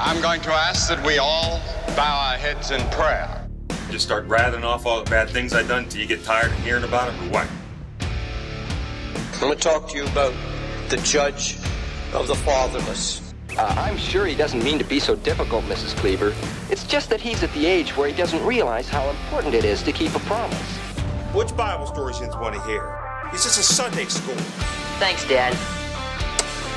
I'm going to ask that we all bow our heads in prayer. Just start rattling off all the bad things I've done until you get tired of hearing about it, or what? I'm going to talk to you about the judge of the fatherless. I'm sure he doesn't mean to be so difficult, Mrs. Cleaver. It's just that he's at the age where he doesn't realize how important it is to keep a promise. Which Bible stories you want to hear? This is a Sunday school. Thanks, Dad.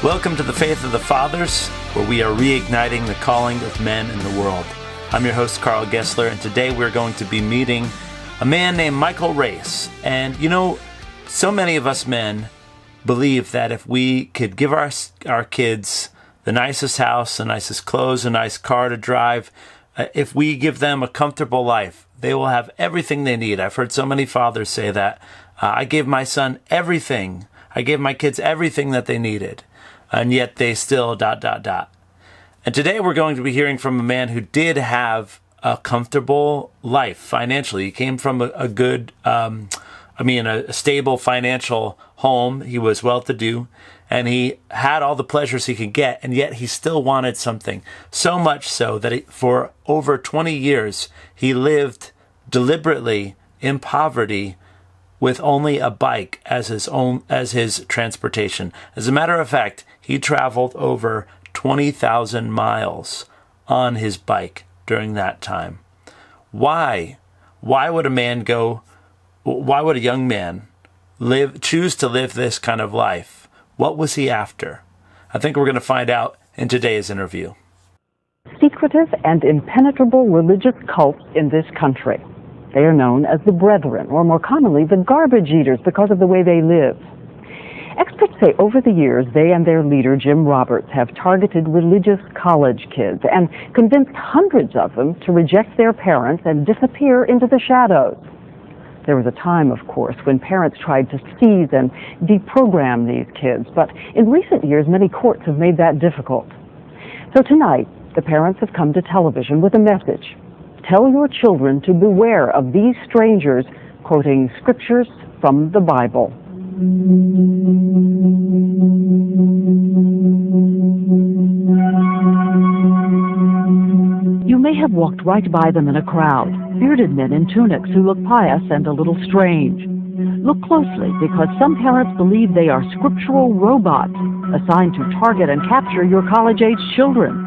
Welcome to the Faith of the Fathers, where we are reigniting the calling of men in the world. I'm your host, Karl Gessler, and today we're going to be meeting a man named Michael Rase. And you know, so many of us men believe that if we could give our kids the nicest house, the nicest clothes, a nice car to drive, if we give them a comfortable life, they will have everything they need. I've heard so many fathers say that. I gave my son everything. I gave my kids everything that they needed. And yet they still ... And today we're going to be hearing from a man who did have a comfortable life financially. He came from a good, a stable financial home. He was well-to-do, and he had all the pleasures he could get, and yet he still wanted something. So much so that for over 20 years, he lived deliberately in poverty with only a bike as his transportation. As a matter of fact, he traveled over 20,000 miles on his bike during that time. Why? Why would a young man choose to live this kind of life? What was he after? I think we're going to find out in today's interview. Secretive and impenetrable religious cults in this country. They are known as the Brethren, or more commonly, the garbage eaters, because of the way they live. Experts say over the years, they and their leader, Jim Roberts, have targeted religious college kids and convinced hundreds of them to reject their parents and disappear into the shadows. There was a time, of course, when parents tried to seize and deprogram these kids, but in recent years, many courts have made that difficult. So tonight, the parents have come to television with a message. Tell your children to beware of these strangers quoting scriptures from the Bible. You may have walked right by them in a crowd, bearded men in tunics who look pious and a little strange. Look closely, because some parents believe they are scriptural robots assigned to target and capture your college-age children.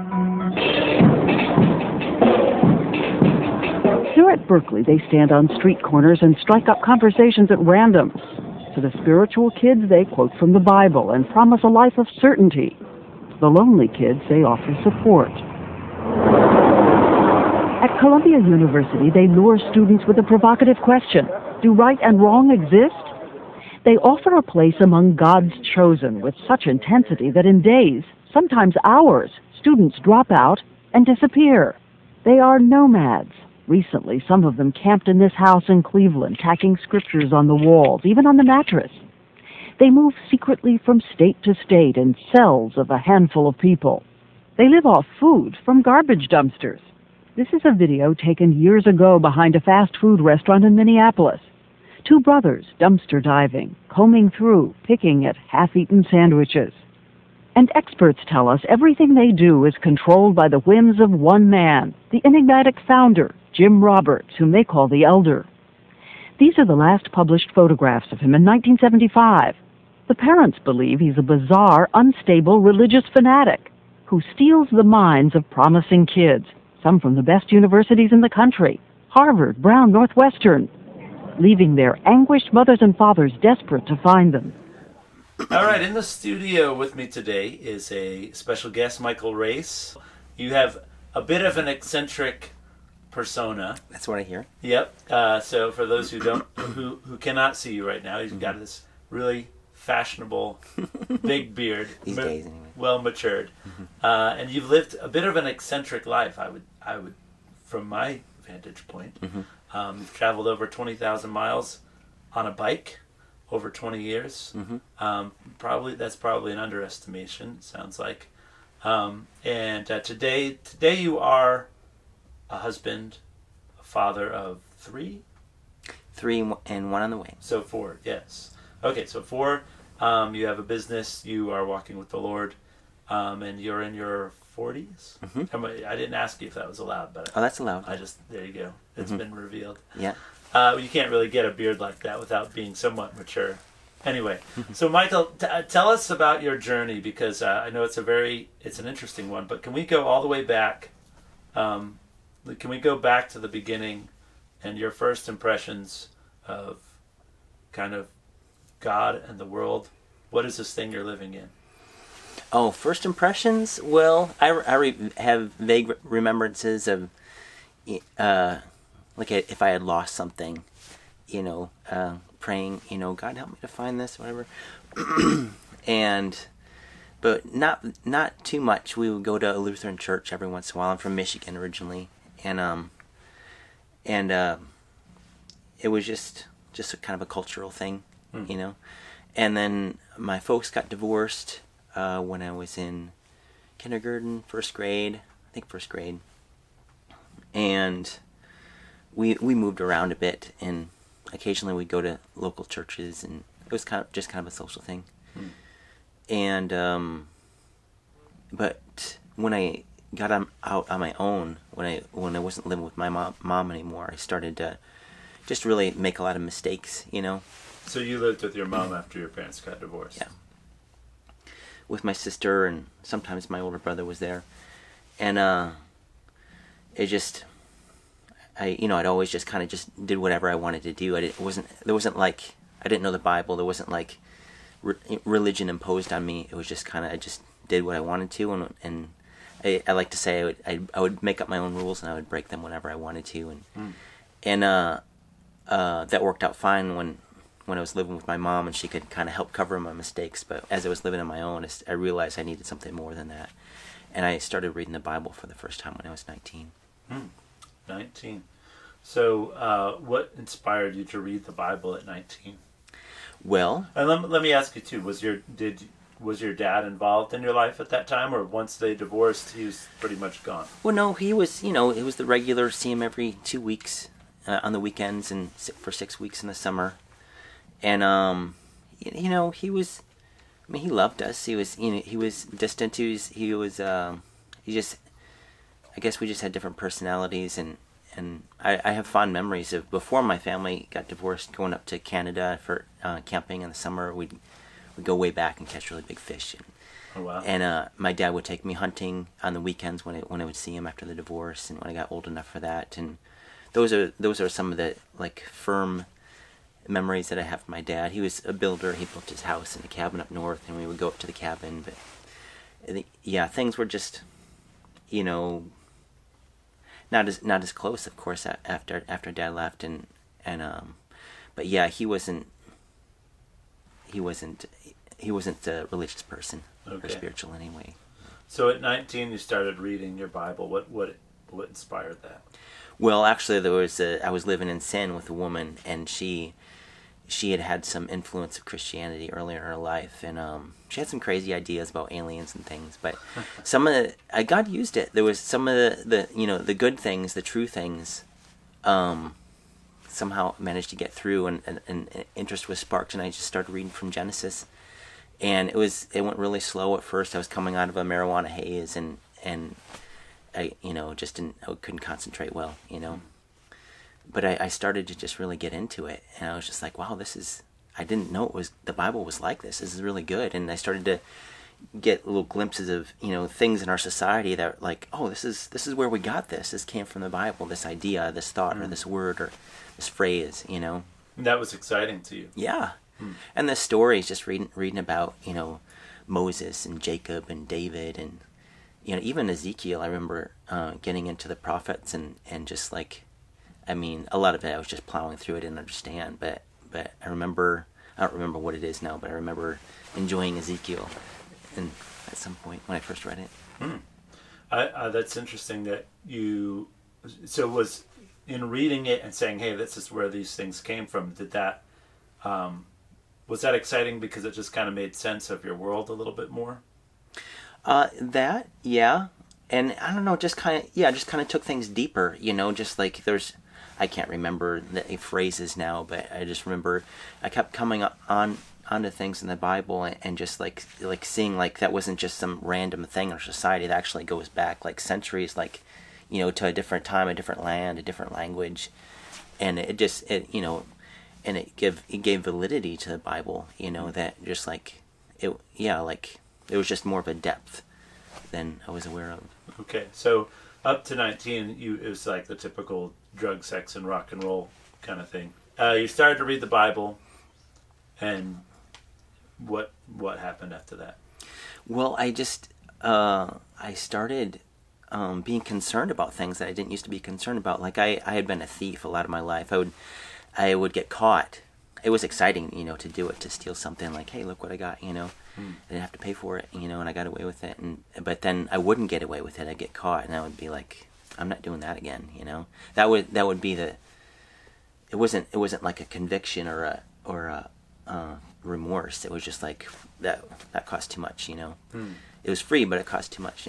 Here at Berkeley, they stand on street corners and strike up conversations at random. To the spiritual kids, they quote from the Bible and promise a life of certainty. The lonely kids, they offer support. At Columbia University, they lure students with a provocative question: do right and wrong exist? They offer a place among God's chosen with such intensity that in days, sometimes hours, students drop out and disappear. They are nomads. Recently, some of them camped in this house in Cleveland, tacking scriptures on the walls, even on the mattress. They move secretly from state to state in cells of a handful of people. They live off food from garbage dumpsters. This is a video taken years ago behind a fast food restaurant in Minneapolis. Two brothers dumpster diving, combing through, picking at half-eaten sandwiches. And experts tell us everything they do is controlled by the whims of one man, the enigmatic founder, Jim Roberts, whom they call the Elder. These are the last published photographs of him in 1975. The parents believe he's a bizarre, unstable religious fanatic who steals the minds of promising kids, some from the best universities in the country, Harvard, Brown, Northwestern, leaving their anguished mothers and fathers desperate to find them. All right, in the studio with me today is a special guest, Michael Rase. You have a bit of an eccentric persona. That's what I hear. Yep. So for those who cannot see you right now, you've got this really fashionable big beard. These days, anyway. Well matured, and you've lived a bit of an eccentric life. I would, from my vantage point, you've traveled over 20,000 miles on a bike over 20 years. That's probably an underestimation. Sounds like, and today you are a husband, a father of three. 3 and 1 on the way. So 4, yes. Okay, so 4. You have a business. You are walking with the Lord. and you're in your 40s. I didn't ask you if that was allowed, but Oh, that's allowed. there you go. It's been revealed. Yeah. You can't really get a beard like that without being somewhat mature. Anyway, so Michael, tell us about your journey, because I know it's an interesting one. But can we go all the way back? Can we go back to the beginning and your first impressions of kind of God and the world? What is this thing you're living in? Oh, first impressions? Well, I have vague remembrances of, like if I had lost something, praying, God help me to find this, whatever. But not too much. We would go to a Lutheran church every once in a while. I'm from Michigan originally, and it was just a kind of a cultural thing, And then my folks got divorced when I was in kindergarten, first grade, and we moved around a bit, and occasionally we'd go to local churches, and it was kind of a social thing. And but when I got out on my own, when I wasn't living with my mom anymore, I started to just really make a lot of mistakes, So you lived with your mom after your parents got divorced? Yeah. With my sister, and sometimes my older brother was there, and I'd always just kind of just did whatever I wanted to do. There wasn't like, I didn't know the Bible. There wasn't like religion imposed on me. It was just kind of, I just did what I wanted to, and I like to say I would make up my own rules, and I would break them whenever I wanted to, and that worked out fine when I was living with my mom, and she could kind of help cover my mistakes. But as I was living on my own, I realized I needed something more than that, and I started reading the Bible for the first time when I was 19. 19. So what inspired you to read the Bible at 19? Well, and let me ask you too, was your dad involved in your life at that time, or once they divorced he was pretty much gone? Well, no, he was, it was the regular, see him every 2 weeks on the weekends, and for 6 weeks in the summer. And he was, he loved us. He was distant. I guess we just had different personalities, and I have fond memories of before my family got divorced, going up to Canada for camping in the summer. We'd go way back and catch really big fish. Oh, wow. And my dad would take me hunting on the weekends when I would see him after the divorce, and when I got old enough for that. And those are some of the like firm memories that I have of my dad. He was a builder. He built his house in a cabin up north, and we would go up to the cabin. But yeah, things were just, not as close, of course, after Dad left, and but yeah, he wasn't a religious person or spiritual anyway. So at 19, you started reading your Bible. What inspired that? Well, actually, I was living in sin with a woman, and she had some influence of Christianity earlier in her life, and she had some crazy ideas about aliens and things. But some of God used it. There was some of the good things, the true things, somehow managed to get through, and interest was sparked, and I just started reading from Genesis. And it went really slow at first. I was coming out of a marijuana haze, and I couldn't concentrate well, But I started to just really get into it, and I was just like, wow, I didn't know the Bible was like this. This is really good. And I started to get little glimpses of, things in our society that are like, oh, this is where we got this. This came from the Bible, this idea, this thought, or this word, or this phrase, And that was exciting to you. Yeah. And the stories, just reading about, Moses and Jacob and David, and, even Ezekiel. I remember getting into the prophets, and just like, a lot of it I was just plowing through. I didn't understand, but I don't remember what it is now, but I remember enjoying Ezekiel and at some point when I first read it. That's interesting that was in reading it and saying, hey, this is where these things came from. Was that exciting because it just kind of made sense of your world a little bit more? Yeah. And I don't know, just kind of took things deeper, just like I can't remember the phrases now, but I just remember I kept coming on onto things in the Bible, and just like seeing like that wasn't just some random thing in our society. That actually goes back like centuries, like, you know, to a different time, a different land, a different language, and it gave validity to the Bible. You know, that just like it was just more of a depth than I was aware of. Okay, so up to 19, it was like the typical drug, sex, and rock and roll kind of thing. You started to read the Bible, and what happened after that? Well, I started being concerned about things that I didn't used to be concerned about. Like I had been a thief a lot of my life. I would get caught. It was exciting, you know, to do it, to steal something. Like, hey, look what I got, you know. I didn't have to pay for it, you know, and I got away with it. But then I wouldn't get away with it. I'd get caught, and I would be like, I'm not doing that again, you know. That would be the. It wasn't like a conviction or a remorse. It was just like that cost too much, you know. It was free, but it cost too much.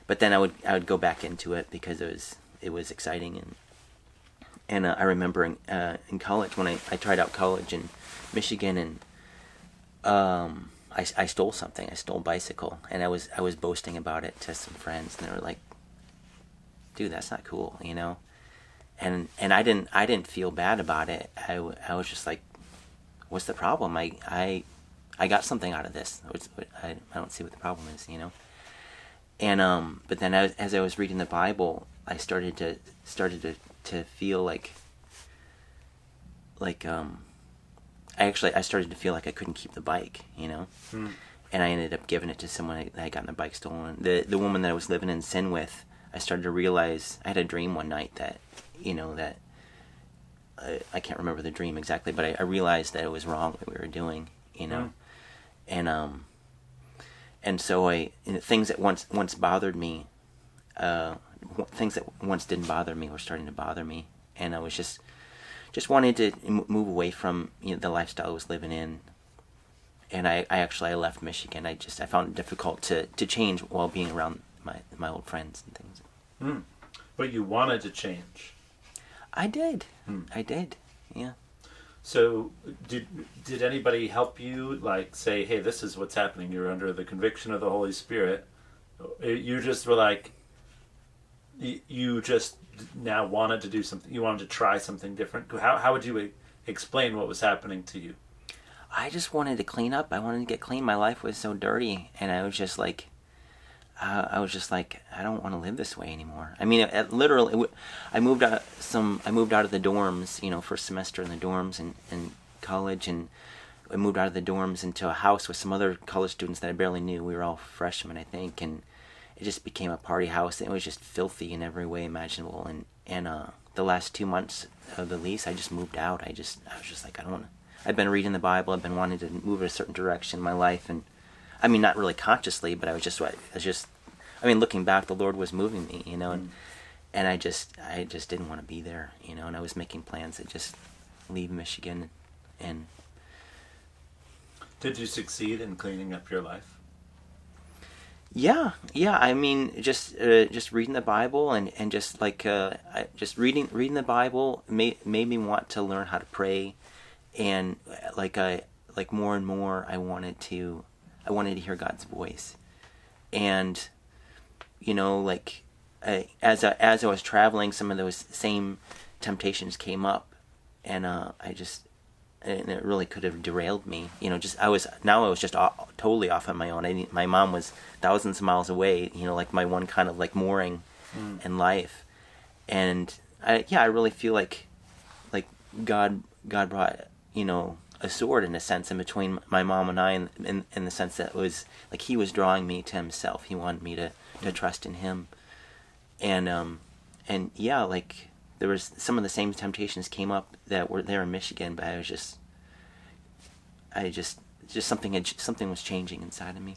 But then I would go back into it because it was exciting. And I remember in college, when I tried out college in Michigan, and I stole something. I stole a bicycle, and I was boasting about it to some friends, and they were like, "Dude, that's not cool," you know. And I didn't feel bad about it. I was just like, "What's the problem? I got something out of this. I don't see what the problem is," you know. And but then as I was reading the Bible, I started to feel like I started to feel like I couldn't keep the bike, you know. And I ended up giving it to someone that had gotten the bike stolen. The woman that I was living in sin with, I started to realize, I had a dream one night that, you know, that I can't remember the dream exactly, but I realized that it was wrong what we were doing, you know. And so things that once bothered me, things that once didn't bother me were starting to bother me, and I was just wanted to move away from, you know, the lifestyle I was living in. And I left Michigan. I found it difficult to change while being around my old friends and things. But you wanted to change. I did. I did. Yeah. So did anybody help you, like, say, hey, this is what's happening, you're under the conviction of the Holy Spirit? You just were like, you just now wanted to do something, you wanted to try something different? How would you explain what was happening to you? I just wanted to clean up. I wanted to get clean. My life was so dirty, and I was just like, I don't want to live this way anymore. I mean, literally, I moved out of the dorms, you know, first semester in the dorms in college, and I moved out of the dorms into a house with some other college students that I barely knew. We were all freshmen, I think, and it just became a party house. It was just filthy in every way imaginable. And the last 2 months of the lease, I just moved out. I was just like, I don't want to. I've been reading the Bible. I've been wanting to move in a certain direction in my life, and I mean, not really consciously, but I was just, looking back, the Lord was moving me, you know, and I just didn't want to be there, you know, and I was making plans to just leave Michigan. And did you succeed in cleaning up your life? Yeah. I mean, just reading the Bible and just like just reading the Bible made me want to learn how to pray, and like more and more I wanted to hear God's voice. And you know, like as I was traveling, some of those same temptations came up, and and it really could have derailed me. You know, I was just totally off on my own. My mom was thousands of miles away. You know, like my one kind of like mooring in life, and I really feel like God brought, you know, a sword in a sense in between my mom and I, in the sense that it was like He was drawing me to Himself. He wanted me to trust in Him, and yeah, like there was some of the same temptations came up that were there in Michigan, but I was just something was changing inside of me.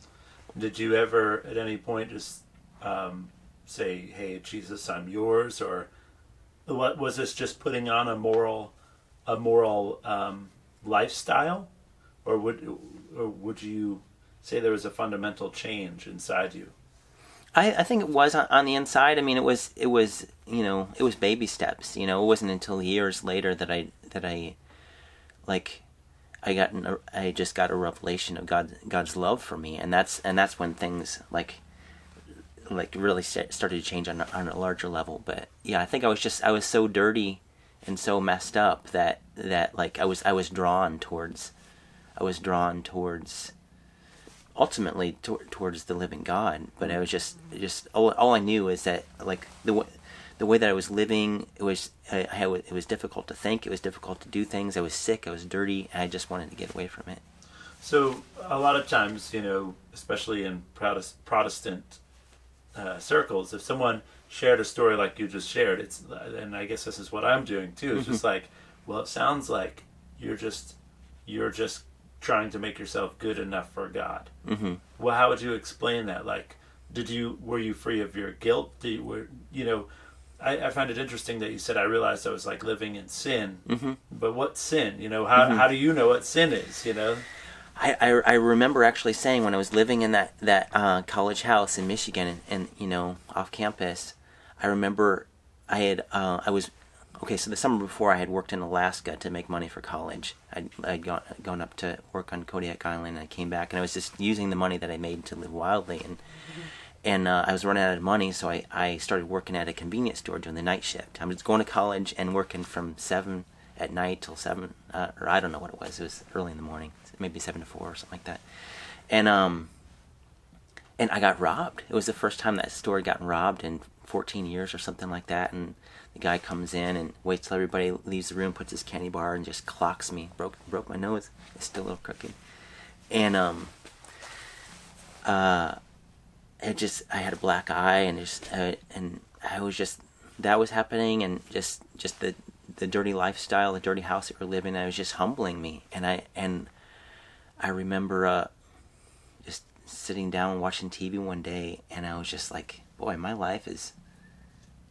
Did you ever at any point just say, "Hey, Jesus, I'm yours," or what was this? Just putting on a moral lifestyle, or would you say there was a fundamental change inside you? I think it was on the inside. I mean, it was you know, it was baby steps. You know, it wasn't until years later that I I just got a revelation of God's love for me, and that's when things like really started to change on a larger level. But yeah, I think I was so dirty and so messed up that like I was drawn towards ultimately towards the living God. But I was just all I knew is that like the way that I was living, it was difficult to think, it was difficult to do things. I was sick, I was dirty, and I just wanted to get away from it. So a lot of times, especially in Protestant circles, if someone shared a story like you just shared, and I guess this is what I'm doing too. It's just like, well, it sounds like you're just trying to make yourself good enough for God. Mm-hmm. Well, how would you explain that? Like, were you free of your guilt? I find it interesting that you said, I realized I was like living in sin. Mm-hmm. But what sin? How do you know what sin is? I remember actually saying when I was living in that college house in Michigan and off campus, I remember so the summer before I had worked in Alaska to make money for college. I'd gone up to work on Kodiak Island, and I came back and I was just using the money that I made to live wildly, and I was running out of money, so I started working at a convenience store doing the night shift. I was going to college and working from 7 at night till 7, or I don't know what it was. It was early in the morning, maybe 7 to 4 or something like that. And I got robbed. It was the first time that store had gotten robbed in 14 years or something like that. And the guy comes in and waits till everybody leaves the room, puts his candy bar, and just clocks me. Broke my nose. It's still a little crooked. And I had a black eye, and I was just, that was happening, and just the dirty lifestyle, the dirty house that we're living in, it was just humbling me. And I remember just sitting down and watching TV one day, and I was just like, boy, my life is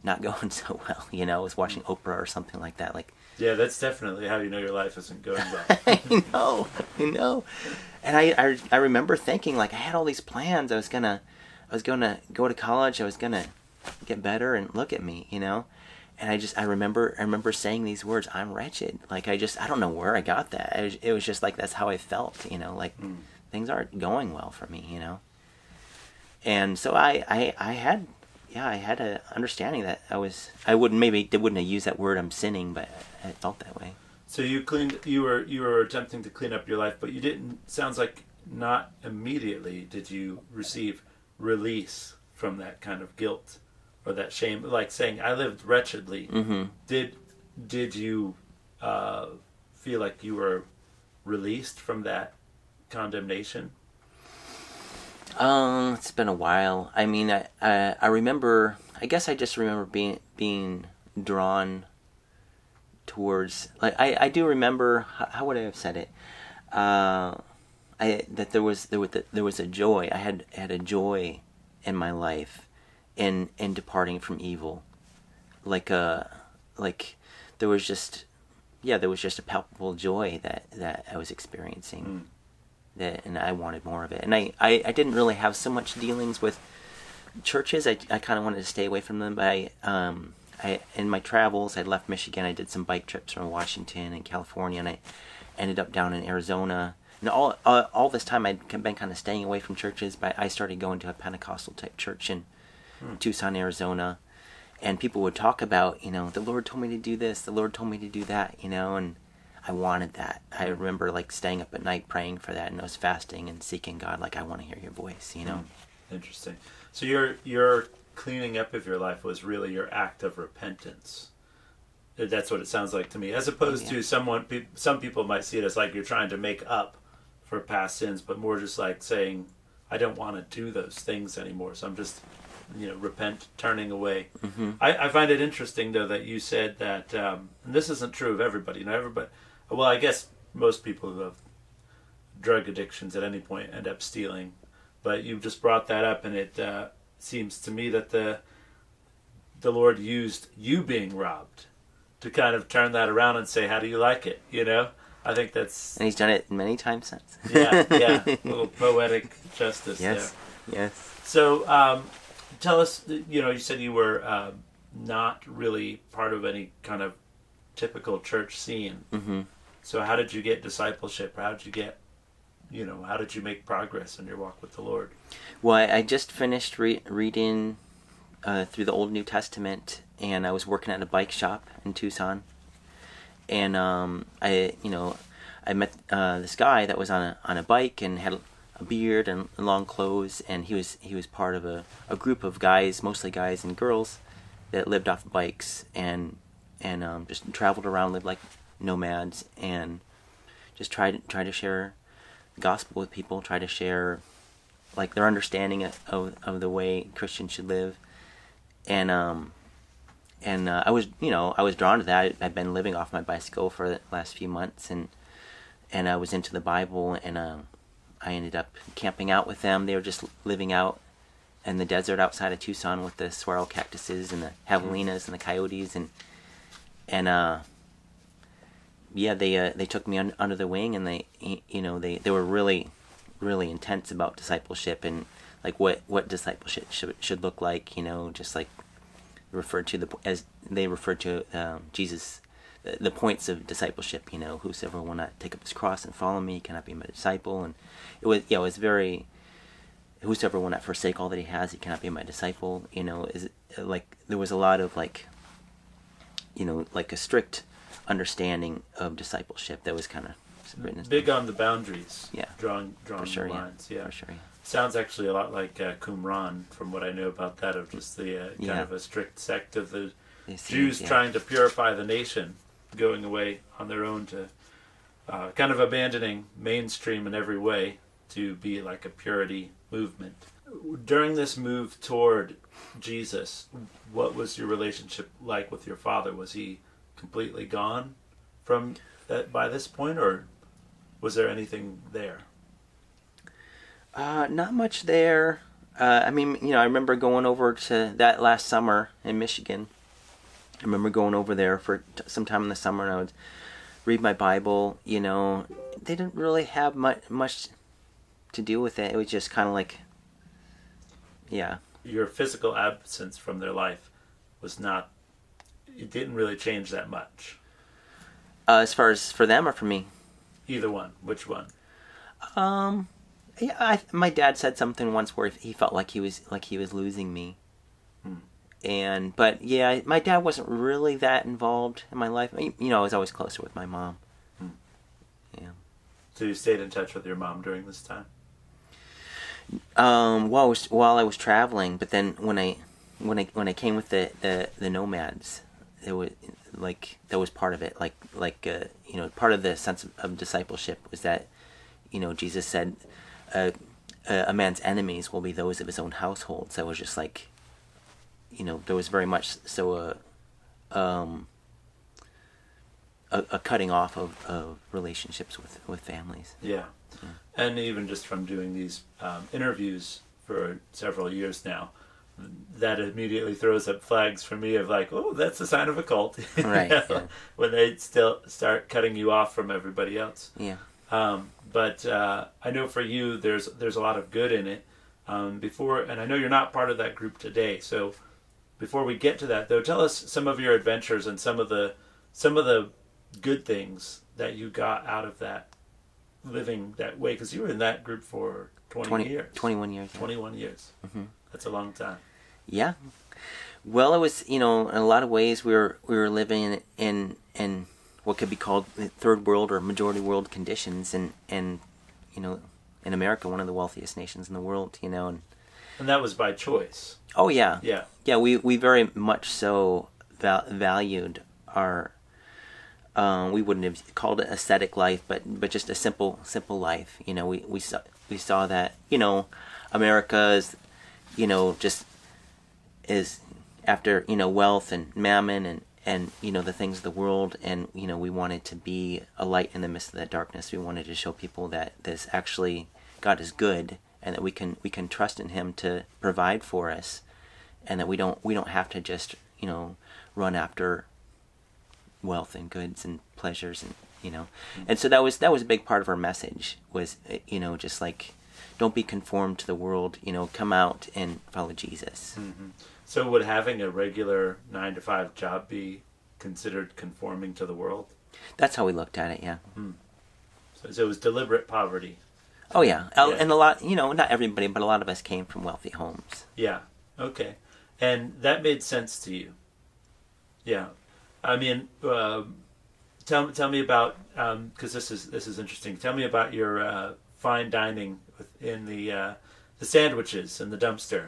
not going so well. I was watching Oprah or something like that. Like, yeah, that's definitely how you know your life isn't going well. I know. And I remember thinking, like, I had all these plans. I was gonna go to college. I was gonna get better, and look at me, And I remember saying these words, I'm wretched. Like, I don't know where I got that. It was just like, that's how I felt, things aren't going well for me, And so I had an understanding that I wouldn't have used that word, I'm sinning, but I felt that way. So you were attempting to clean up your life, but you didn't, sounds like not immediately did you receive release from that kind of guilt or that shame, like saying, I lived wretchedly. Mm-hmm. Did you feel like you were released from that condemnation? It's been a while. I mean, I remember, I guess I just remember being drawn towards, like, I do remember, how would I have said it? That there was a joy. I had a joy in my life in departing from evil. Like there was just a palpable joy that I was experiencing. And I wanted more of it. And I didn't really have so much dealings with churches. I kind of wanted to stay away from them. But I in my travels, I left Michigan. I did some bike trips from Washington and California, and I ended up down in Arizona. And all this time I'd been kind of staying away from churches, but I started going to a Pentecostal type church in Tucson, Arizona. And people would talk about, the Lord told me to do this, the Lord told me to do that, and I wanted that. I remember like staying up at night praying for that, and I was fasting and seeking God, like, I want to hear your voice, Interesting. So your cleaning up of your life was really your act of repentance. That's what it sounds like to me, as opposed to some people might see it as like you're trying to make up for past sins, but more just like saying, I don't want to do those things anymore, so I'm just, repent, turning away. Mm-hmm. I find it interesting, though, that you said that, and this isn't true of everybody, well, I guess most people who have drug addictions at any point end up stealing, but you just brought that up, and it seems to me that the Lord used you being robbed to kind of turn that around and say, how do you like it, I think that's... And he's done it many times since. yeah, a little poetic justice there. Yes. So, tell us, you said you were not really part of any kind of typical church scene. Mm-hmm. So how did you get discipleship? How did you get, how did you make progress in your walk with the Lord? Well, I just finished reading through the Old New Testament, and I was working at a bike shop in Tucson, and I met this guy that was on a bike and had a beard and long clothes, and he was part of a group of guys, mostly guys and girls, that lived off bikes and just traveled around, lived like nomads, and just try to share the gospel with people, try to share like their understanding of the way Christians should live, and I was drawn to that. I've been living off my bicycle for the last few months, and I was into the Bible, and I ended up camping out with them. They were just living out in the desert outside of Tucson with the swirl cactuses and the javelinas and the coyotes, and they took me under the wing, and they were really intense about discipleship and like what discipleship should look like, just like referred to Jesus, the points of discipleship, whosoever will not take up his cross and follow me cannot be my disciple. And it was very, whosoever will not forsake all that he has, he cannot be my disciple. Is like there was a lot of like a strict understanding of discipleship that was kind of written big on the boundaries. Yeah, drawing sure, the lines. Yeah, for sure. Yeah. Sounds actually a lot like Qumran, from what I know about that, of just the kind of a strict sect of the Jews trying to purify the nation, going away on their own to kind of abandoning mainstream in every way to be like a purity movement. During this move toward Jesus, what was your relationship like with your father? Was he completely gone from that by this point, or was there anything there? Not much there. I remember going over to that last summer in Michigan. I remember going over there for some time in the summer, and I would read my Bible. They didn't really have much to do with it. It was just kind of like, yeah. Your physical absence from their life it didn't really change that much. As far as for them or for me? Either one. Which one? Yeah, my dad said something once where he felt like he was losing me. But yeah, my dad wasn't really that involved in my life. I was always closer with my mom. Yeah. So you stayed in touch with your mom during this time? While I was traveling, but then when I came with the nomads, it was like that was part of it. Part of the sense of discipleship was that, Jesus said, a man's enemies will be those of his own household. So it was just like, there was very much so a cutting off of relationships with families. Yeah. And even just from doing these interviews for several years now, that immediately throws up flags for me of like, oh, that's a sign of a cult. Right. Yeah. When they still start cutting you off from everybody else. Yeah. But I know for you, there's a lot of good in it. And I know you're not part of that group today. So before we get to that, though, tell us some of your adventures and some of the good things that you got out of that, living that way, because you were in that group for 21 years. 21 years. Mm-hmm. That's a long time. Yeah. Well, it was, in a lot of ways we were living in what could be called third world or majority world conditions, and in America, one of the wealthiest nations in the world, And that was by choice. Oh yeah. Yeah. Yeah, we very much so valued our we wouldn't have called it ascetic life, but just a simple life. We saw that America is just is after wealth and mammon and the things of the world, and we wanted to be a light in the midst of that darkness. We wanted to show people that this actually God is good, and that we can trust in Him to provide for us, and that we don't have to just run after wealth and goods and pleasures, and and so that was a big part of our message, was just like, don't be conformed to the world, come out and follow Jesus. Mm-hmm. So would having a regular 9-to-5 job be considered conforming to the world? That's how we looked at it. Yeah. So it was deliberate poverty. Oh yeah, and a lot. Not everybody, but a lot of us came from wealthy homes. Yeah. Okay. And that made sense to you. Yeah. I mean, tell me about, because this is interesting. Tell me about your fine dining in the sandwiches in the dumpster.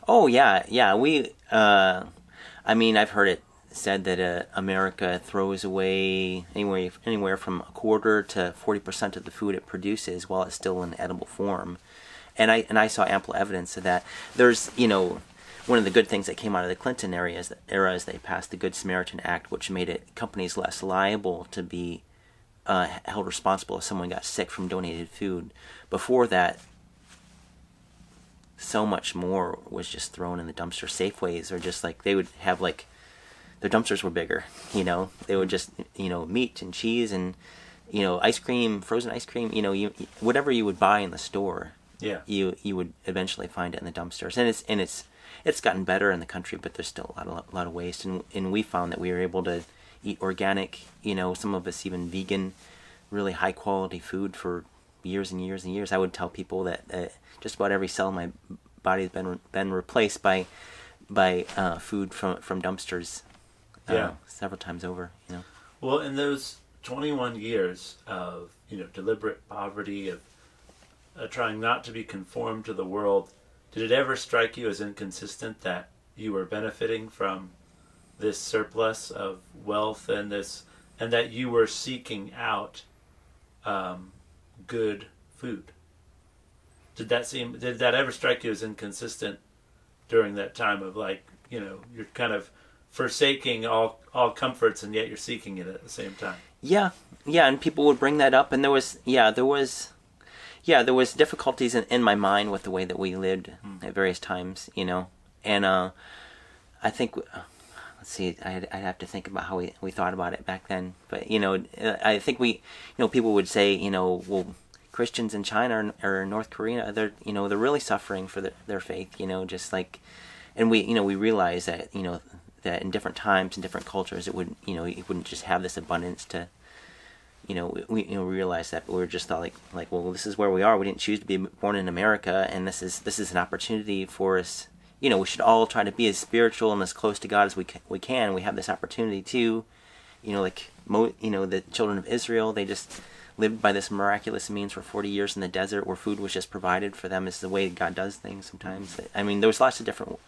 Oh yeah. We, I've heard it said that America throws away anywhere from a quarter to 40% of the food it produces while it's still in edible form, and I saw ample evidence of that. There's one of the good things that came out of the Clinton era is they passed the Good Samaritan Act, which made it companies less liable to be held responsible if someone got sick from donated food. Before that, so much more was just thrown in the dumpster. Safeways, or just like they would have like their dumpsters were bigger. They would just meat and cheese and ice cream, frozen ice cream. Whatever you would buy in the store. Yeah. You would eventually find it in the dumpsters, and it's gotten better in the country, but there's still a lot of waste. And we found that we were able to eat organic, some of us even vegan, really high quality food for years and years and years. I would tell people that just about every cell in my body has been replaced by food from dumpsters. Several times over. Well, in those 21 years of deliberate poverty, of trying not to be conformed to the world, did it ever strike you as inconsistent that you were benefiting from this surplus of wealth and that you were seeking out good food? Did that ever strike you as inconsistent during that time of you're kind of forsaking all comforts and yet you're seeking it at the same time? Yeah, and people would bring that up, and there was difficulties in my mind with the way that we lived at various times, and I think, let's see, I'd have to think about how we thought about it back then, but I think people would say, well, Christians in China or North Korea, they're really suffering for their faith, just like, and we realize that that in different times and different cultures it would you wouldn't just have this abundance to. We realized that, but we were just thought well, this is where we are. We didn't choose to be born in America, and this is an opportunity for us. We should all try to be as spiritual and as close to God as we can. We have this opportunity too. The children of Israel, they just lived by this miraculous means for 40 years in the desert, where food was just provided for them. Is the way God does things sometimes. There was lots of different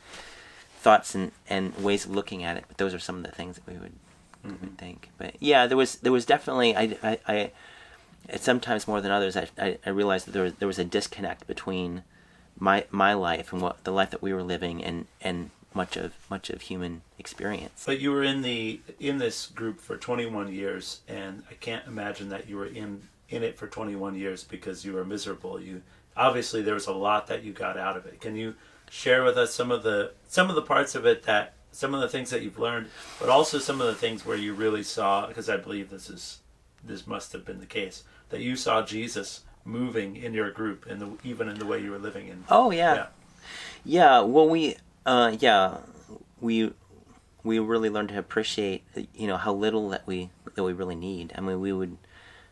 thoughts and ways of looking at it, but those are some of the things that we would. Think, but yeah, there was definitely I sometimes more than others I realized that there was a disconnect between my life and the life that we were living and much of human experience. But you were in this group for 21 years, and I can't imagine that you were in it for 21 years because you were miserable. Obviously there was a lot that you got out of it. Can you share with us some of the parts of it, that some of the things that you've learned, but also some of the things where you really saw, because I believe this must have been the case, that you saw Jesus moving in your group and even in the way you were living in. Oh yeah. Well, we really learned to appreciate how little that we really need.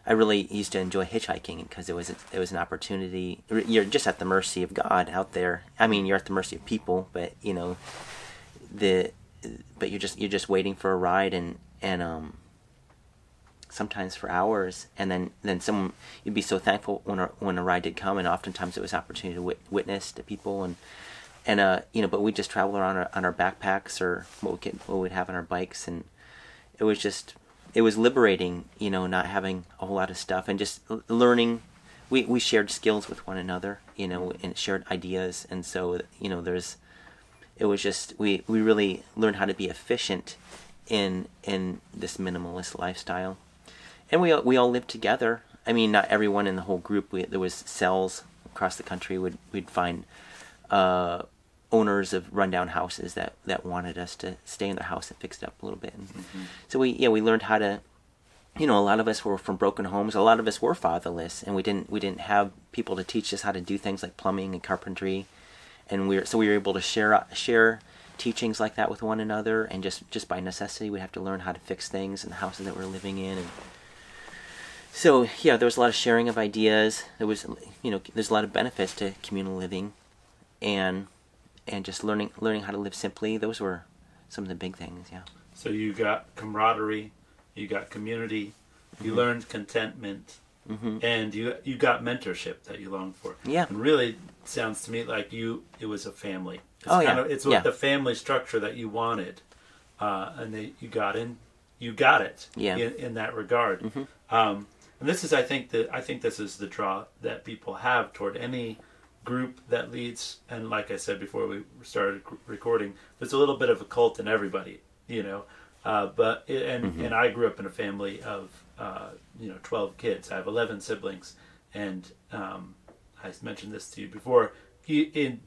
I really used to enjoy hitchhiking because it was an opportunity. You're just at the mercy of God out there. You're at the mercy of people, but but you're just waiting for a ride and sometimes for hours, and then someone, you'd be so thankful when a ride did come, and oftentimes it was opportunity to witness to people but we just travel around on our backpacks or what we'd have on our bikes, and it was liberating, not having a whole lot of stuff and just learning. We shared skills with one another, and shared ideas, and so it was just we really learned how to be efficient in this minimalist lifestyle, and we all lived together. Not everyone in the whole group. There was cells across the country. We'd find owners of rundown houses that wanted us to stay in their house and fix it up a little bit. And so we learned how to. A lot of us were from broken homes. A lot of us were fatherless, and we didn't have people to teach us how to do things like plumbing and carpentry. And we were able to share teachings like that with one another, and just by necessity we'd have to learn how to fix things in the houses that we're living in. And so yeah, there was a lot of sharing of ideas. There was, there's a lot of benefits to communal living, and just learning how to live simply. Those were some of the big things. Yeah. So you got camaraderie, you got community, you learned contentment, and you got mentorship that you longed for. Yeah. And really, sounds to me like it was a family. It's yeah. The family structure that you wanted, and you got it. Yeah. In that regard. And this is, I think this is the draw that people have toward any group that leads. And like I said before we started recording, there's a little bit of a cult in everybody, But I grew up in a family of 12 kids. I have 11 siblings, and I mentioned this to you before. In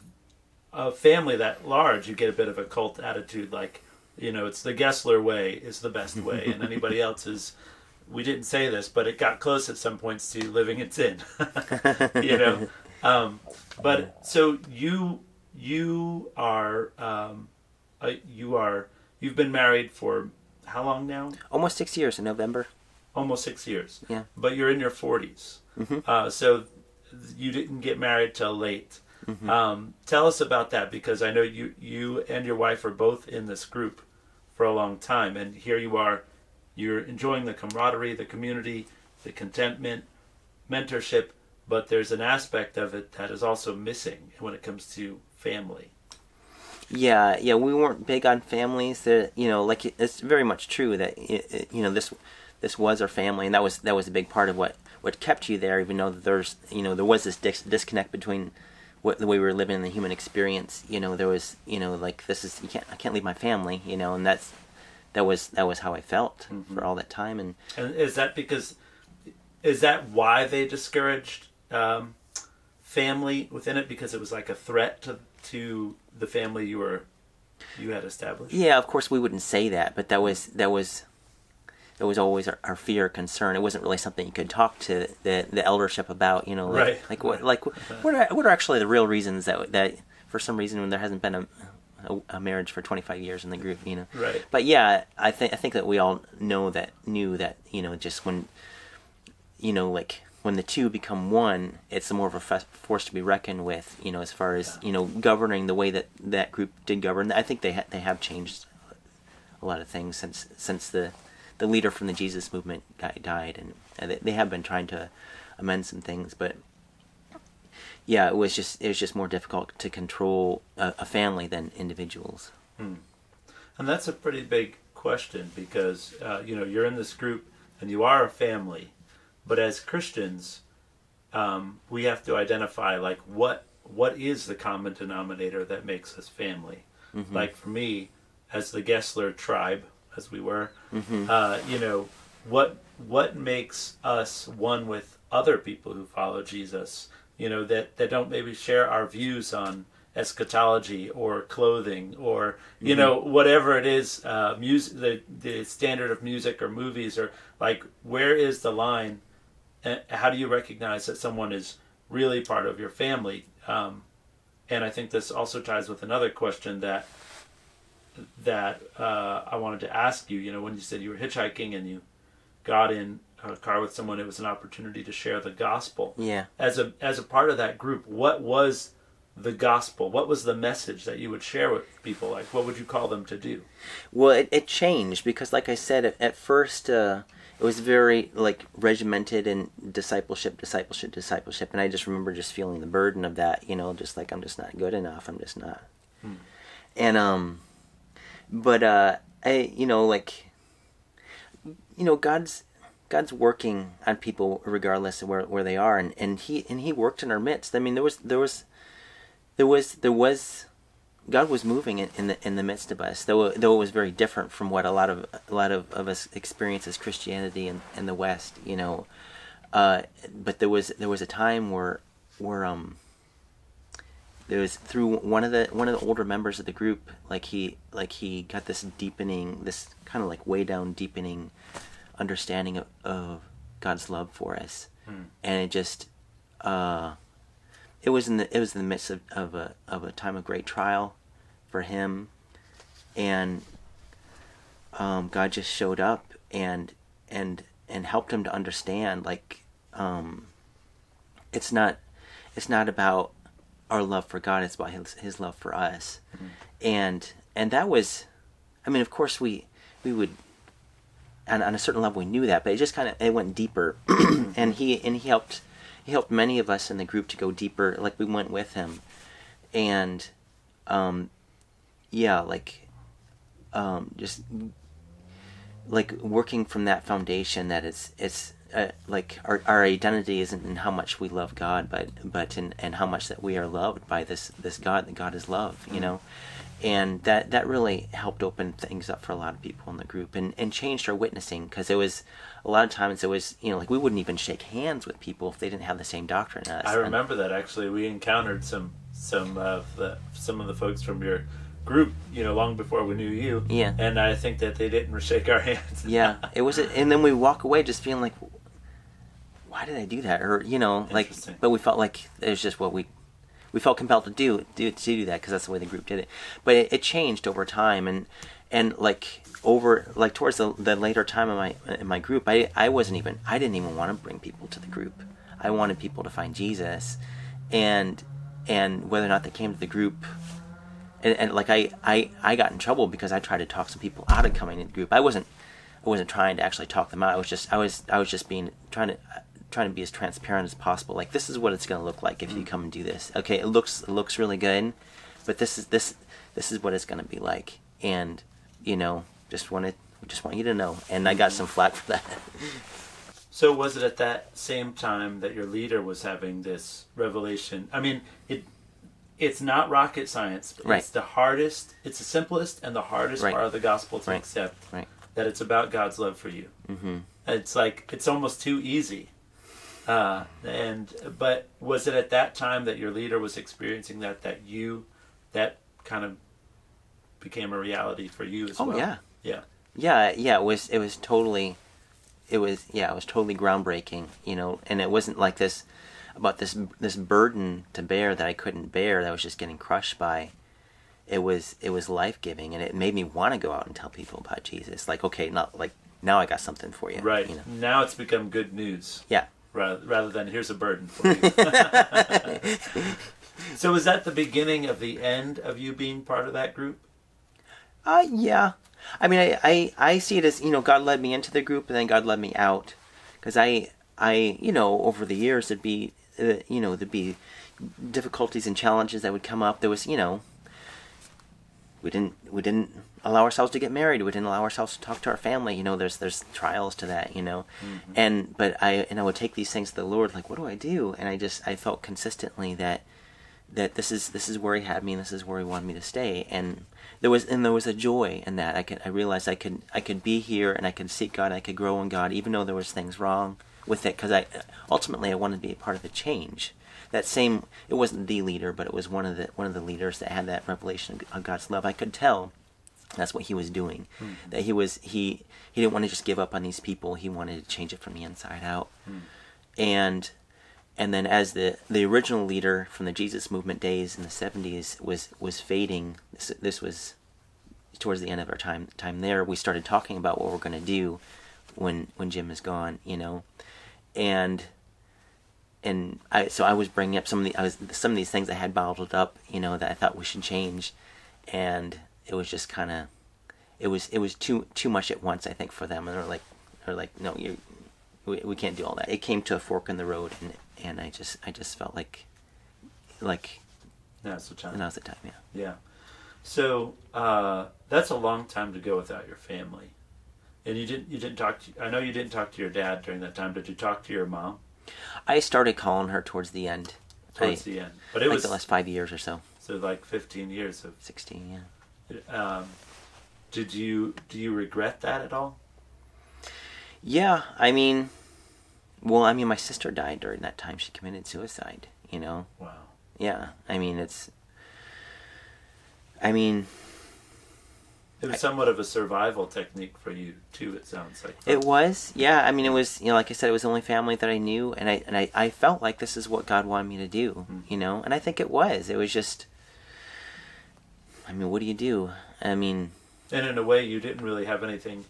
a family that large, you get a bit of a cult attitude, like, it's the Gessler way is the best way, and anybody else is. We didn't say this, but it got close at some points to living in sin. But so you've been married for how long now? Almost 6 years in November. Almost 6 years. Yeah. But you're in your 40s. So you didn't get married till late. Tell us about that, because I know you and your wife are both in this group for a long time, and here you are. You're enjoying the camaraderie, the community, the contentment, mentorship, but there's an aspect of it that is also missing when it comes to family. Yeah, we weren't big on families. It's very much true that this was our family, and that was a big part of what kept you there, even though there was this disconnect between the way we were living in the human experience. There was I can't leave my family, and that was how I felt for all that time. And is that why they discouraged family within it, because it was like a threat to the family you had established? Yeah, of course we wouldn't say that, but that was always our fear or concern. It wasn't really something you could talk to the eldership about, right. What are actually the real reasons that for some reason when there hasn't been a marriage for 25 years in the group, Right. But yeah, I think that we all knew that just when when the two become one, it's more of a force to be reckoned with, as far as governing the way that group did govern. I think they have changed a lot of things since the leader from the Jesus movement died, and they have been trying to amend some things, but yeah, it was just more difficult to control a family than individuals. And that's a pretty big question, because you're in this group and you are a family, but as Christians, we have to identify what is the common denominator that makes us family. Like for me, as the Gessler tribe, as we were, what makes us one with other people who follow Jesus? That don't maybe share our views on eschatology or clothing or whatever it is, music, the standard of music or movies, or where is the line? How do you recognize that someone is really part of your family? And I think this also ties with another question that I wanted to ask you. When you said you were hitchhiking and you got in a car with someone, it was an opportunity to share the gospel. Yeah. As a part of that group, what was the gospel? What was the message that you would share with people? What would you call them to do? Well, it changed, because like I said, at first it was very regimented in discipleship, and I just remember just feeling the burden of that, just I'm just not good enough, I'm just not. And but God's working on people regardless of where they are, and he worked in our midst. I mean, there was God was moving in the midst of us, though it was very different from what a lot of us experience as Christianity in the West, But there was a time where there was, through one of the older members of the group, he got this deepening, this kind of way down deepening understanding of God's love for us, and it just it was in the midst of a time of great trial for him, and God just showed up and helped him to understand, like, it's not about our love for God, it's about his love for us. And that was, I mean, of course we would, on a certain level we knew that, but it just kind of, it went deeper. and he helped many of us in the group to go deeper, like we went with him. And just like working from that foundation, that it's like our identity isn't in how much we love God, but in how much that we are loved by this God, that God is love, you know. And that really helped open things up for a lot of people in the group, and changed our witnessing, because it was a lot of times it was, you know, like we wouldn't even shake hands with people if they didn't have the same doctrine as us. I remember that actually. We encountered some of the folks from your group, you know, long before we knew you. Yeah. And I think that they didn't shake our hands. Yeah. It was, and then we walk away just feeling like, why did I do that? Or, you know, like, but we felt like it was just what we felt compelled to do that, because that's the way the group did it. But it changed over time, and like towards the later time in my group, I didn't even want to bring people to the group. I wanted people to find Jesus, and whether or not they came to the group, and like I got in trouble because I tried to talk some people out of coming to the group. I wasn't trying to actually talk them out. I was just trying to be as transparent as possible. Like, this is what it's going to look like if you come and do this. Okay, it looks really good, but this is what it's going to be like. And, you know, just want you to know. And I got some flack for that. So was it at that same time that your leader was having this revelation? I mean, it's not rocket science. Right. It's the simplest and the hardest part of the gospel to accept. Right. That it's about God's love for you. Mm-hmm. It's like, it's almost too easy. But was it at that time that your leader was experiencing that kind of became a reality for you as well? Oh yeah. It was totally groundbreaking, you know. And it wasn't like this burden to bear that I couldn't bear, that I was just getting crushed by. It was life-giving, and it made me want to go out and tell people about Jesus. Like, okay, not like, now I got something for you. Right. You know? Now it's become good news. Yeah. Rather than here's a burden for you. So was that the beginning of the end of you being part of that group? Yeah. I mean, I see it as, you know, God led me into the group, and then God led me out. Because I you know, over the years, there'd be difficulties and challenges that would come up. There was, you know, we didn't allow ourselves to get married. We didn't allow ourselves to talk to our family. You know, there's trials to that, you know. Mm-hmm. But I would take these things to the Lord, like, what do I do? And I felt consistently that this is where He had me, and this is where He wanted me to stay. And there was a joy in that. I realized I could be here, and I could seek God, and I could grow in God, even though there was things wrong with it, because ultimately I wanted to be a part of the change. It wasn't the leader, but it was one of the leaders that had that revelation of God's love. I could tell that's what he was doing. Mm-hmm. That he didn't want to just give up on these people. He wanted to change it from the inside out. Mm-hmm. And then as the original leader from the Jesus movement days in the 70s was fading, this was towards the end of our time there, we started talking about what we're going to do when Jim is gone, you know. So I was bringing up some of these things I had bottled up, you know, that I thought we should change, and it was just kind of, it was too much at once, I think, for them, and they're like, no, we can't do all that. It came to a fork in the road, and I just felt like now's the time. Now's the time, yeah. Yeah. So that's a long time to go without your family, and you didn't talk to. I know you didn't talk to your dad during that time. Did you talk to your mom? I started calling her towards the end. But it was the last 5 years or so. So like 15 years of 16, yeah. Do you regret that at all? Yeah, I mean, my sister died during that time. She committed suicide, you know. Wow. Yeah, I mean, it was somewhat of a survival technique for you too, it sounds like. It was, yeah. I mean, it was, you know, like I said, it was the only family that I knew, and I felt like this is what God wanted me to do, you know, and I think it was. It was just, I mean, what do you do? I mean, And in a way, you didn't really have anything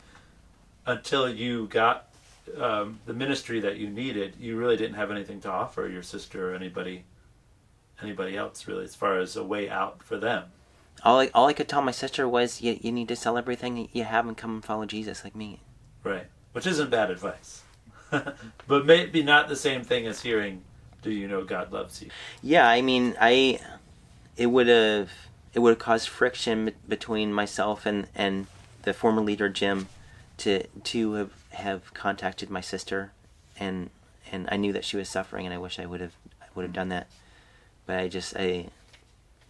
until you got the ministry that you needed. You really didn't have anything to offer your sister or anybody else, really, as far as a way out for them. All I could tell my sister was, you need to sell everything you have and come and follow Jesus like me. Right. Which isn't bad advice. But maybe not the same thing as hearing, do you know God loves you? Yeah, I mean, it would have caused friction between myself and the former leader, Jim, to have contacted my sister, and I knew that she was suffering, and I wish I would have done that. But I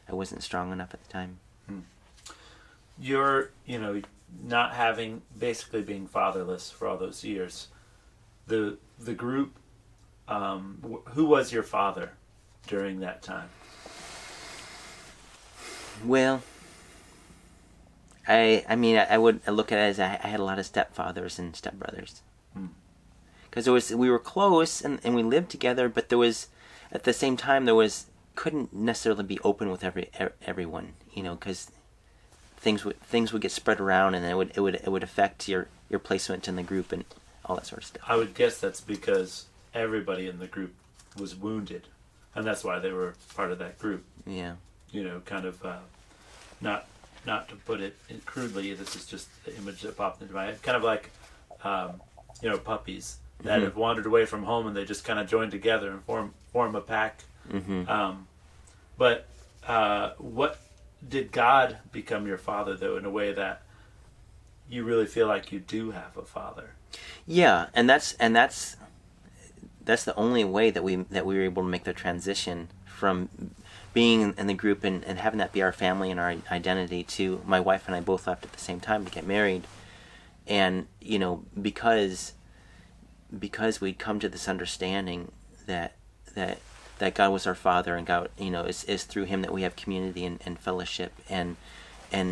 wasn't strong enough at the time. You're, not having, basically being fatherless for all those years. The group, who was your father during that time? Well, I look at it as I had a lot of stepfathers and stepbrothers. Because we were close and we lived together, but there was, at the same time, couldn't necessarily be open with everyone, because things would get spread around, and it would affect your placement in the group and all that sort of stuff. I would guess that's because everybody in the group was wounded, and that's why they were part of that group. Yeah. Kind of not to put it crudely. This is just the image that popped into my head. Kind of like puppies that have wandered away from home, and they just kind of join together and form a pack. But what did God become your father, though, in a way that you really feel like you do have a father? Yeah, and that's the only way that we were able to make the transition from being in the group and having that be our family and our identity to my wife and I both left at the same time to get married, and because we'd come to this understanding that God was our Father, and God, is through Him that we have community and fellowship and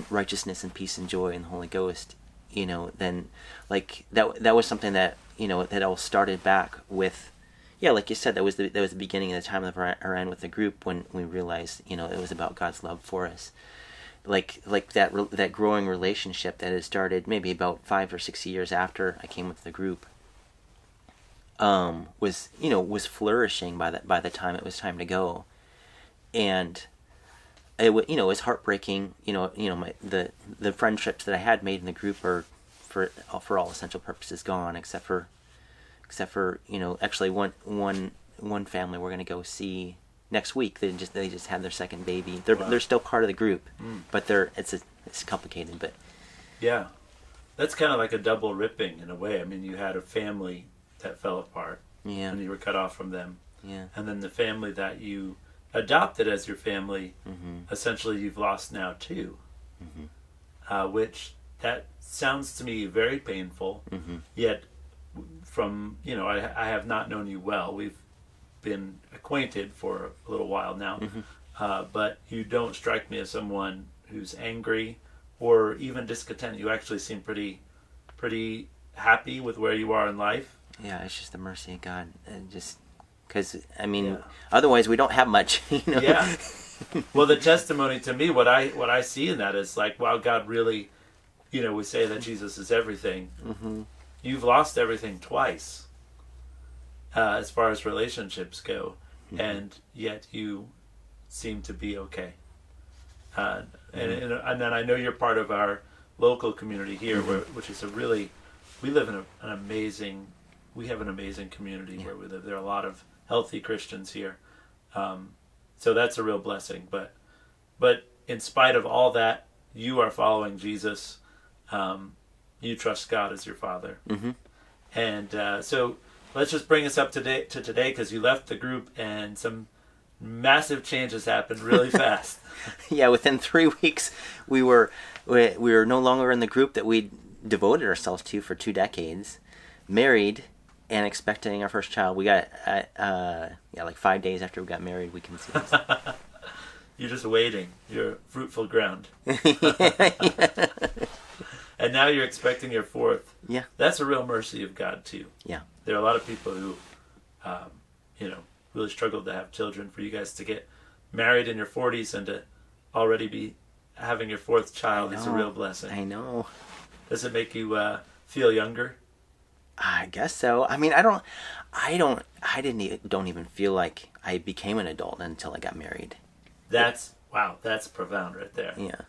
righteousness and peace and joy in the Holy Ghost. Then like that was something that that all started back with. Yeah, like you said, that was the beginning of the time of our end with the group, when we realized it was about God's love for us. Like that growing relationship that had started maybe about 5 or 6 years after I came with the group. Was flourishing by the time it was time to go, and it was heartbreaking. The friendships that I had made in the group are for all essential purposes gone, except for actually one family we're going to go see next week. They just had their second baby. They're still part of the group, but it's complicated. But yeah, that's kind of like a double ripping in a way. I mean, you had a family that fell apart, and you were cut off from them, and then the family that you adopted as your family, essentially you've lost now too, which that sounds to me very painful. Yet, from I have not known you well. We've been acquainted for a little while now, but you don't strike me as someone who's angry or even discontent. You actually seem pretty happy with where you are in life. Yeah, it's just the mercy of God, and just because otherwise we don't have much. Yeah. Well, the testimony to me, what I see in that is like, wow, God really, we say that Jesus is everything. You've lost everything twice, as far as relationships go, and yet you seem to be okay. And then I know you're part of our local community here, which is we live in we have an amazing community where we live. There are a lot of healthy Christians here. So that's a real blessing. But in spite of all that, you are following Jesus. You trust God as your Father. And so let's just bring us up to today, because you left the group and some massive changes happened really fast. Yeah, within 3 weeks, we were no longer in the group that we devoted ourselves to for 2 decades, married, and expecting our first child. We got like 5 days after we got married, we conceived. You're just waiting. You're fruitful ground. And now you're expecting your fourth. Yeah. That's a real mercy of God too. Yeah. There are a lot of people who, really struggled to have children. For you guys to get married in your 40s and to already be having your fourth child is a real blessing. I know. Does it make you feel younger? I guess so. I mean, don't even feel like I became an adult until I got married. That's profound right there. Yeah.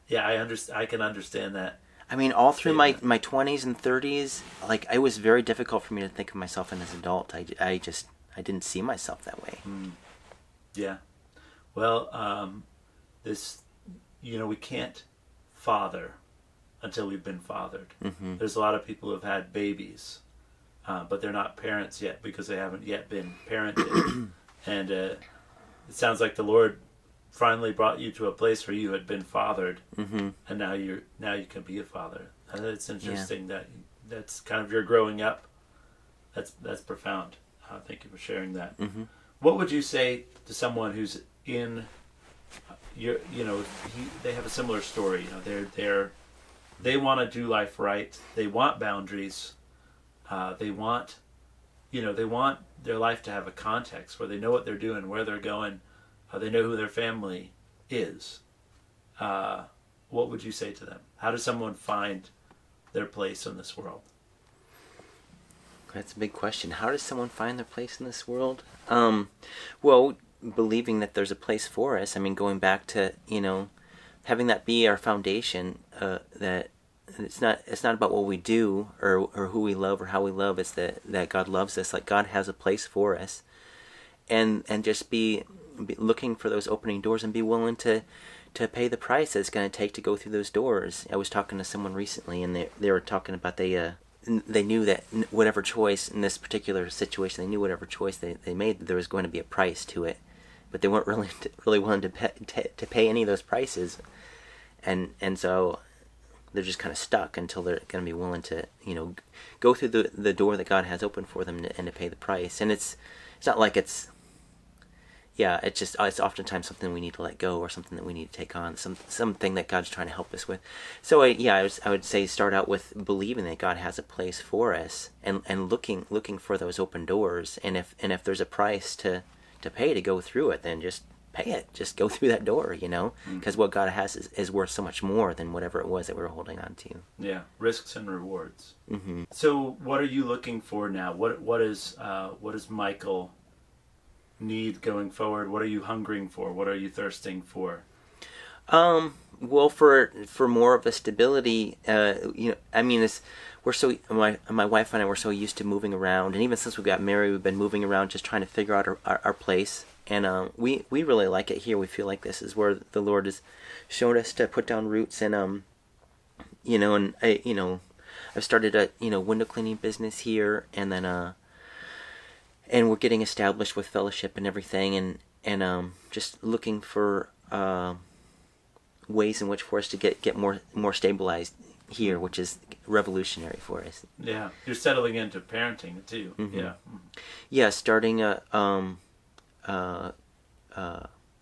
Yeah, I can understand that. I mean, all through my 20s and 30s, like, it was very difficult for me to think of myself as an adult. I didn't see myself that way. Yeah. Well, we can't father until we've been fathered. Mm-hmm. There's a lot of people who have had babies, but they're not parents yet because they haven't yet been parented. And it sounds like the Lord finally brought you to a place where you had been fathered, and now you can be a father. And it's interesting that's kind of your growing up. That's profound. Thank you for sharing that. Mm-hmm. What would you say to someone who's in they have a similar story? They want to do life right. They want boundaries. They want their life to have a context where they know what they're doing, where they're going. They know who their family is. What would you say to them? How does someone find their place in this world? That's a big question. How does someone find their place in this world? Well, believing that there's a place for us. I mean, going back to, having that be our foundation, that it's not about what we do or who we love or how we love. It's that God loves us, like God has a place for us. And just be looking for those opening doors and be willing to pay the price that it's going to take to go through those doors. I was talking to someone recently, and they were talking about they knew that whatever choice in this particular situation, they knew whatever choice they made, there was going to be a price to it, but they weren't really willing to pay any of those prices, and so they're just kind of stuck until they're going to be willing to go through the door that God has opened for them and to pay the price. And it's not like it's oftentimes something we need to let go or something that we need to take on, something that God's trying to help us with. So I would say start out with believing that God has a place for us and looking for those open doors. And if there's a price to pay to go through it, then just pay it. Just go through that door, because what God has is worth so much more than whatever it was that we were holding on to. Yeah, risks and rewards. Mm-hmm. So what are you looking for now? What is Michael need going forward? What are you hungering for? What are you thirsting for? Well, for more of a stability, we're so my wife and I were so used to moving around, and even since we got married, we've been moving around, just trying to figure out our place. And we really like it here. We feel like this is where the Lord has shown us to put down roots. And I've started a window cleaning business here, and then and we're getting established with fellowship and everything, and just looking for ways in which for us to get more stabilized here, which is revolutionary for us. Yeah, you're settling into parenting too. Mm-hmm. Yeah, starting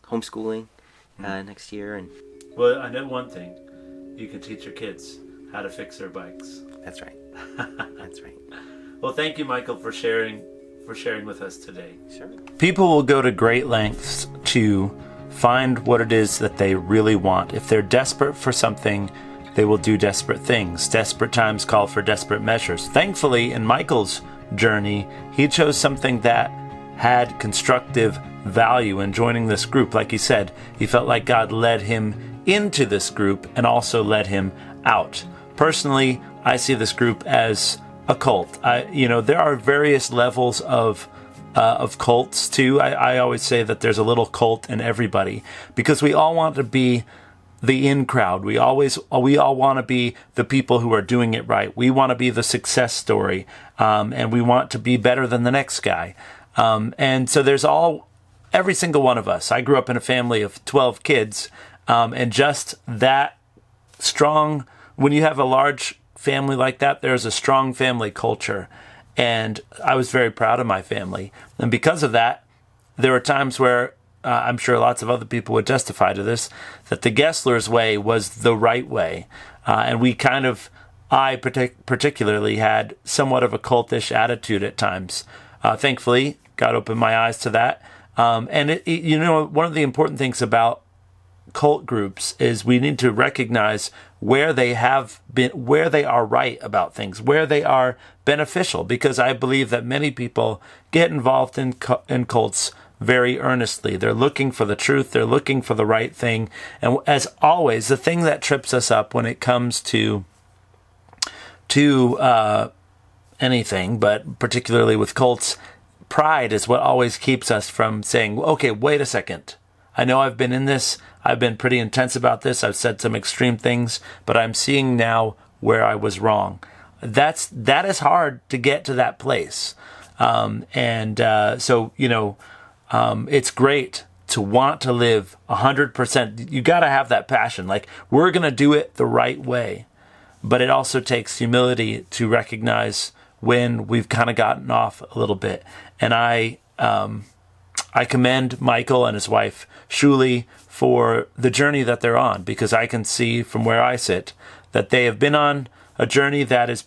homeschooling next year. And well, I know one thing: you can teach your kids how to fix their bikes. That's right. That's right. Well, thank you, Michael, for sharing with us today. Sure. People will go to great lengths to find what it is that they really want. If they're desperate for something, they will do desperate things. Desperate times call for desperate measures. Thankfully, in Michael's journey, he chose something that had constructive value in joining this group. Like he said, he felt like God led him into this group and also led him out. Personally, I see this group as a cult. There are various levels of cults too. I always say that there's a little cult in everybody, because we all want to be the in crowd. We all want to be the people who are doing it right. We want to be the success story, and we want to be better than the next guy. And so there's every single one of us. I grew up in a family of 12 kids, and just that strong. When you have a large family like that, there's a strong family culture, and I was very proud of my family. And because of that, there were times where I'm sure lots of other people would testify to this, that the Gesslers way was the right way, and I particularly had somewhat of a cultish attitude at times. Thankfully, God opened my eyes to that, and one of the important things about cult groups is we need to recognize where they have been, where they are right about things, where they are beneficial, because I believe that many people get involved in cults very earnestly. They're looking for the truth. They're looking for the right thing. And as always, the thing that trips us up when it comes to anything, but particularly with cults, pride is what always keeps us from saying, okay, wait a second. I know I've been in this. I've been pretty intense about this. I've said some extreme things, but I'm seeing now where I was wrong. That is hard to get to that place. So, it's great to want to live 100%. You got to have that passion. Like, we're going to do it the right way. But it also takes humility to recognize when we've kind of gotten off a little bit. And I commend Michael and his wife, Shuli, for the journey that they're on, because I can see from where I sit that they have been on a journey that there's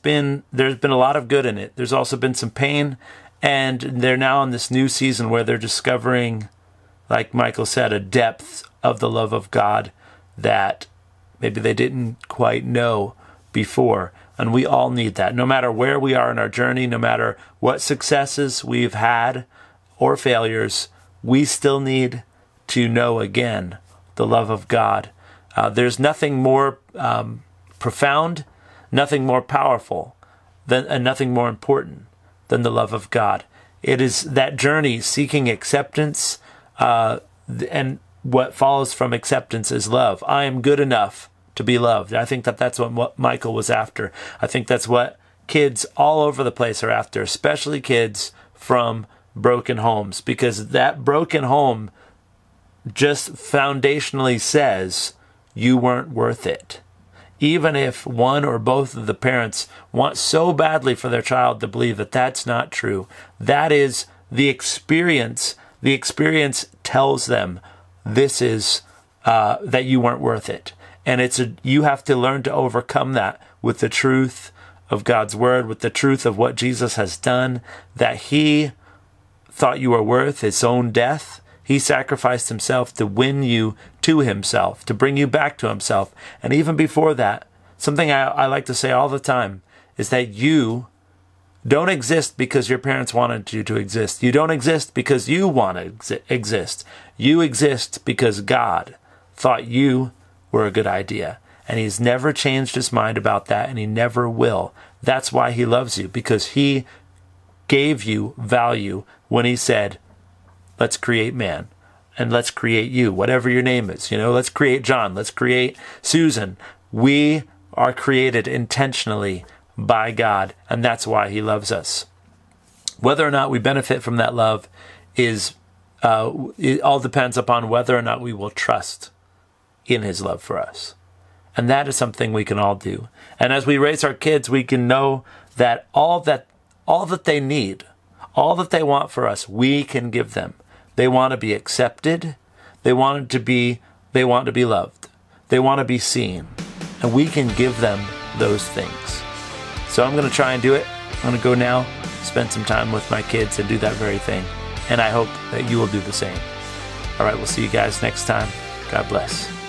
been a lot of good in it. There's also been some pain, and they're now in this new season where they're discovering, like Michael said, a depth of the love of God that maybe they didn't quite know before. And we all need that. No matter where we are in our journey, no matter what successes we've had or failures, we still need to know again the love of God. There's nothing more profound, nothing more powerful, and nothing more important than the love of God. It is that journey seeking acceptance, and what follows from acceptance is love. I am good enough to be loved. I think that's what Michael was after. I think that's what kids all over the place are after, especially kids from broken homes, because that broken home just foundationally says you weren't worth it. Even if one or both of the parents want so badly for their child to believe that that's not true, that is the experience. The experience tells them this is that you weren't worth it. And you have to learn to overcome that with the truth of God's word, with the truth of what Jesus has done, that he thought you were worth his own death. He sacrificed himself to win you to himself, to bring you back to himself. And even before that, something I like to say all the time is that you don't exist because your parents wanted you to exist. You don't exist because you want to exist. You exist because God thought you were a good idea. And he's never changed his mind about that, and he never will. That's why he loves you, because he gave you value when he said, let's create man, and let's create you, whatever your name is. Let's create John, let's create Susan. We are created intentionally by God, and that's why he loves us. Whether or not we benefit from that love it all depends upon whether or not we will trust in his love for us. And that is something we can all do. And as we raise our kids, we can know that all that they need, all that they want for us, we can give them. They want to be accepted. They want to be loved. They want to be seen. And we can give them those things. So I'm going to try and do it. I'm going to go now, spend some time with my kids and do that very thing. And I hope that you will do the same. All right, we'll see you guys next time. God bless.